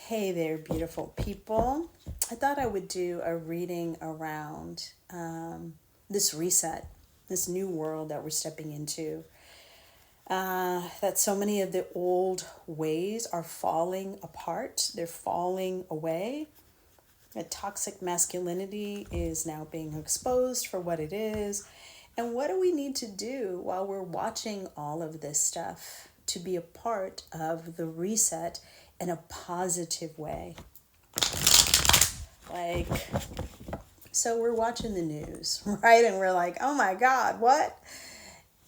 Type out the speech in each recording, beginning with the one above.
Hey there, beautiful people. I thought I would do a reading around this reset, this new world that we're stepping into. That so many of the old ways are falling apart, they're falling away. That toxic masculinity is now being exposed for what it is. And what do we need to do while we're watching all of this stuff to be a part of the reset in a positive way? Like, so we're watching the news, right? And we're like, oh my God, what?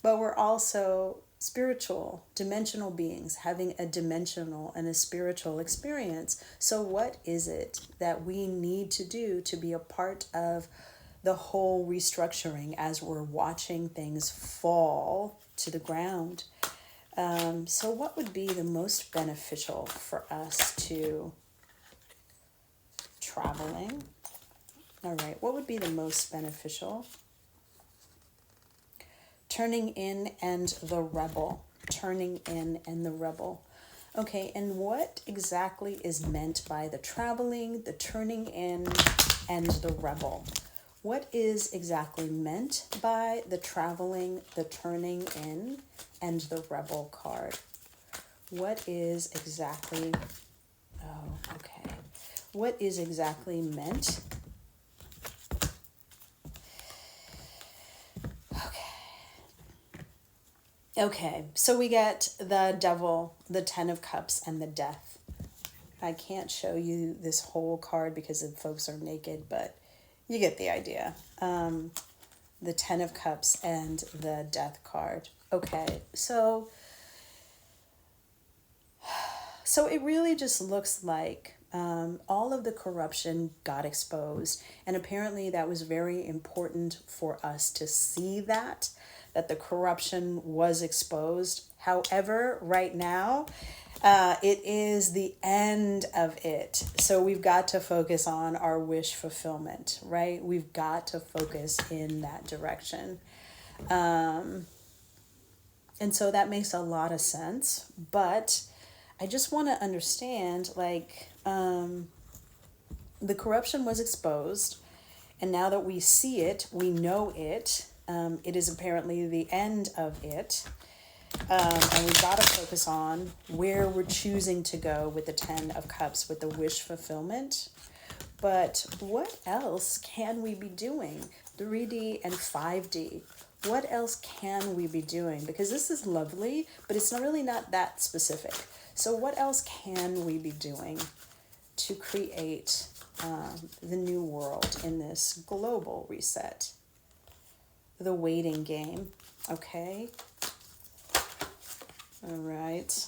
But we're also spiritual, dimensional beings having a dimensional and a spiritual experience. So, what is it that we need to do to be a part of the whole restructuring as we're watching things fall to the ground? So, what would be the most beneficial for us to traveling? All right, what would be the most beneficial? Turning in and the rebel. Turning in and the rebel. Okay, and what exactly is meant by the traveling, the turning in, and the rebel? What is exactly meant by the traveling, the turning in, and the rebel card? What is exactly... Oh, okay. What is exactly meant? Okay, so we get the devil, the 10 of cups, and the death. I can't show you this whole card because the folks are naked, but you get the idea. The 10 of cups and the death card. Okay, so it really just looks like all of the corruption got exposed. And apparently that was very important for us to see that the corruption was exposed. However, right now, it is the end of it. So we've got to focus on our wish fulfillment, right? We've got to focus in that direction. And so that makes a lot of sense. But I just want to understand, like, the corruption was exposed. And now that we see it, we know it. It is apparently the end of it. And we've got to focus on where we're choosing to go with the 10 of cups, with the wish fulfillment. But what else can we be doing? 3D and 5D. What else can we be doing? Because this is lovely, but it's not really not that specific. So what else can we be doing to create the new world in this global reset? The waiting game. Okay. All right.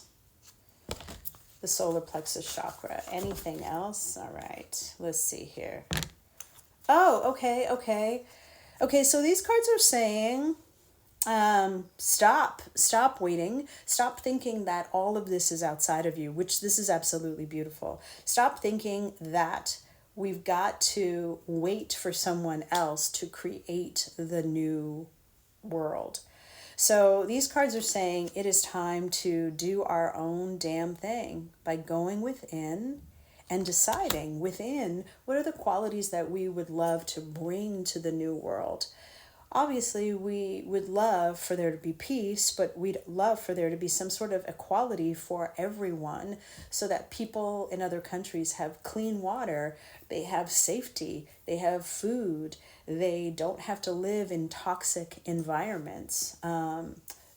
The solar plexus chakra. Anything else? All right. Let's see here. Oh, okay. Okay, so these cards are saying, stop waiting. Stop thinking that all of this is outside of you, which this is absolutely beautiful. Stop thinking that we've got to wait for someone else to create the new world. So these cards are saying it is time to do our own damn thing by going within and deciding within what are the qualities that we would love to bring to the new world. Obviously, we would love for there to be peace, but we'd love for there to be some sort of equality for everyone so that people in other countries have clean water, they have safety, they have food, they don't have to live in toxic environments.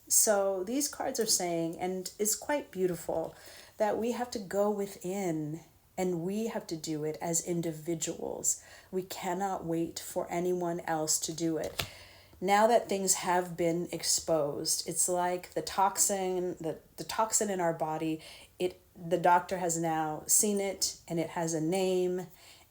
So these cards are saying, and it's quite beautiful, that we have to go within and we have to do it as individuals. We cannot wait for anyone else to do it. Now that things have been exposed, it's like the toxin in our body, the doctor has now seen it and it has a name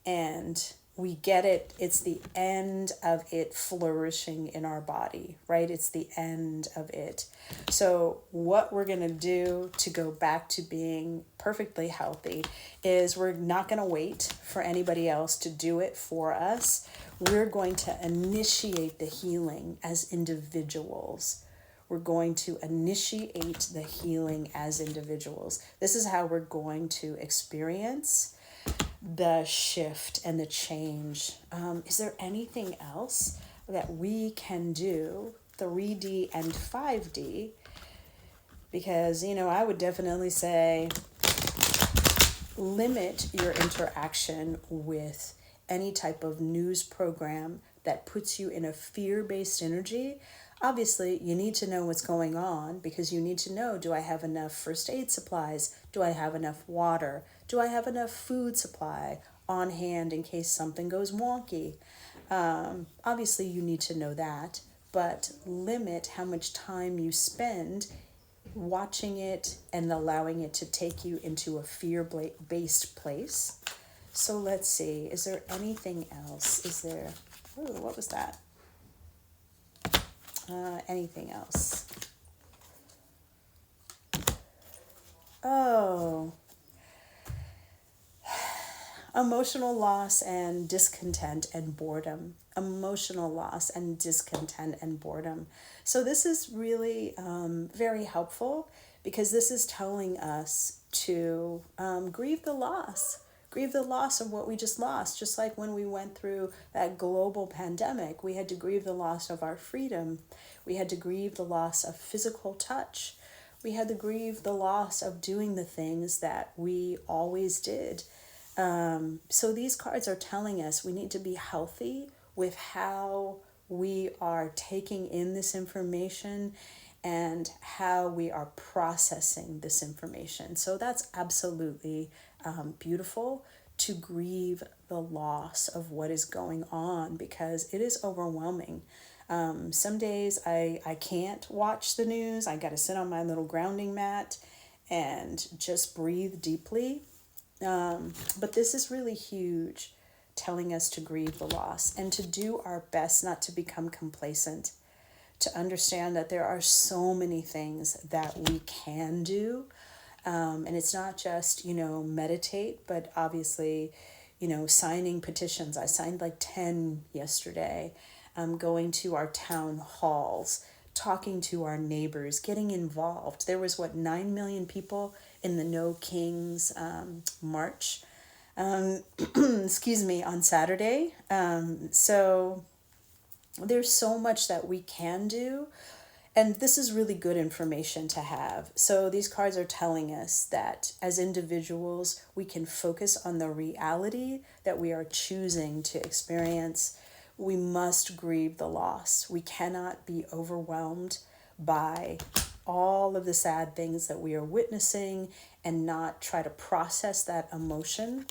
and we get it. It's the end of it flourishing in our body, right? It's the end of it. So what we're going to do to go back to being perfectly healthy is we're not going to wait for anybody else to do it for us. We're going to initiate the healing as individuals. we're going to initiate the healing as individuals. This is how we're going to experience the shift and the change. Is there anything else that we can do, 3D and 5D? Because, I would definitely say limit your interaction with any type of news program that puts you in a fear-based energy. Obviously, you need to know what's going on because you need to know, do I have enough first aid supplies? Do I have enough water? Do I have enough food supply on hand in case something goes wonky? Obviously, you need to know that, but limit how much time you spend watching it and allowing it to take you into a fear-based place. So let's see, is there anything else? Is there, oh, what was that? Anything else? Oh, emotional loss and discontent and boredom. Emotional loss and discontent and boredom. So this is really very helpful because this is telling us to grieve the loss. Grieve the loss of what we just lost. Just like when we went through that global pandemic, we had to grieve the loss of our freedom. We had to grieve the loss of physical touch. We had to grieve the loss of doing the things that we always did. So these cards are telling us we need to be healthy with how we are taking in this information and how we are processing this information. So that's absolutely beautiful, to grieve the loss of what is going on because it is overwhelming. Some days I can't watch the news. I got to sit on my little grounding mat and just breathe deeply. But this is really huge, telling us to grieve the loss and to do our best not to become complacent, to understand that there are so many things that we can do. And it's not just, meditate, but obviously, signing petitions. I signed like 10 yesterday. Going to our town halls, talking to our neighbors, getting involved. There was 9 million people in the No Kings march, excuse me, on Saturday. So there's so much that we can do. And this is really good information to have. So these cards are telling us that as individuals, we can focus on the reality that we are choosing to experience. We must grieve the loss. We cannot be overwhelmed by all of the sad things that we are witnessing and not try to process that emotion.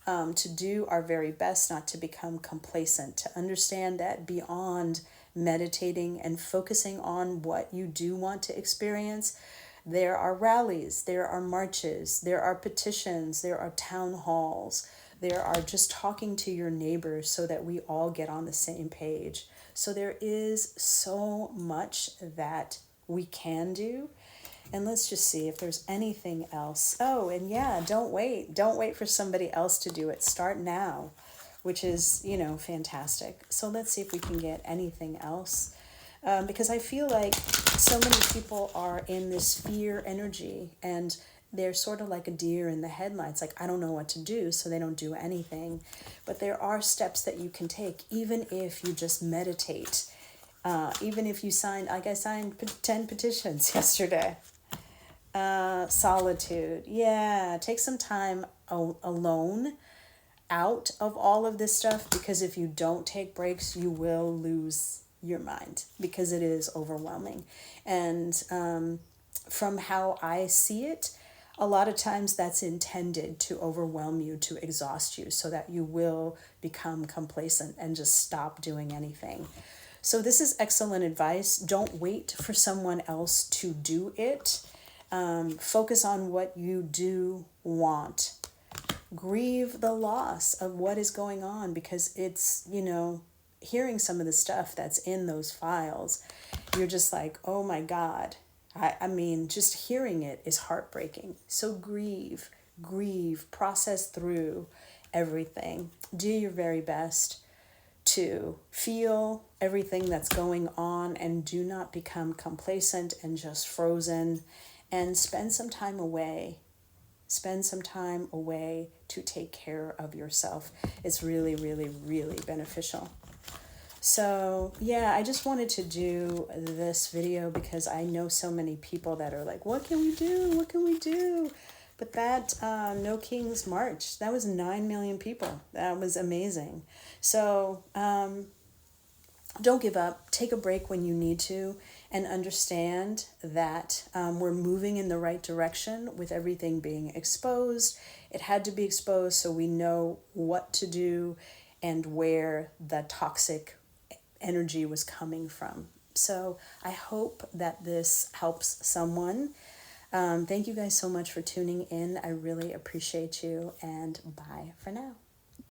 To do our very best not to become complacent, to understand that beyond meditating and focusing on what you do want to experience, there are rallies, there are marches, there are petitions, there are town halls, there are just talking to your neighbors so that we all get on the same page. So there is so much that we can do. And let's just see if there's anything else. Oh, and yeah, don't wait. Don't wait for somebody else to do it. Start now, which is, fantastic. So let's see if we can get anything else. Because I feel like so many people are in this fear energy and they're sort of like a deer in the headlights. Like, I don't know what to do, so they don't do anything. But there are steps that you can take, even if you just meditate. Even if you signed, like I signed 10 petitions yesterday. Solitude. Yeah, take some time alone out of all of this stuff, because if you don't take breaks, you will lose your mind because it is overwhelming. And from how I see it, a lot of times that's intended to overwhelm you, to exhaust you, so that you will become complacent and just stop doing anything. So this is excellent advice. Don't wait for someone else to do it. Focus on what you do want. Grieve the loss of what is going on, because it's, hearing some of the stuff that's in those files, you're just like, oh my God. I mean, just hearing it is heartbreaking. So grieve, process through everything. Do your very best to feel everything that's going on and do not become complacent and just frozen, and spend some time away. Spend some time away to take care of yourself. It's really, really, really beneficial. So yeah, I just wanted to do this video because I know so many people that are like, what can we do? What can we do? But that No King's March, that was 9 million people. That was amazing. So don't give up. Take a break when you need to, and understand that we're moving in the right direction with everything being exposed. It had to be exposed so we know what to do and where the toxic energy was coming from. So I hope that this helps someone. Thank you guys so much for tuning in. I really appreciate you, and bye for now.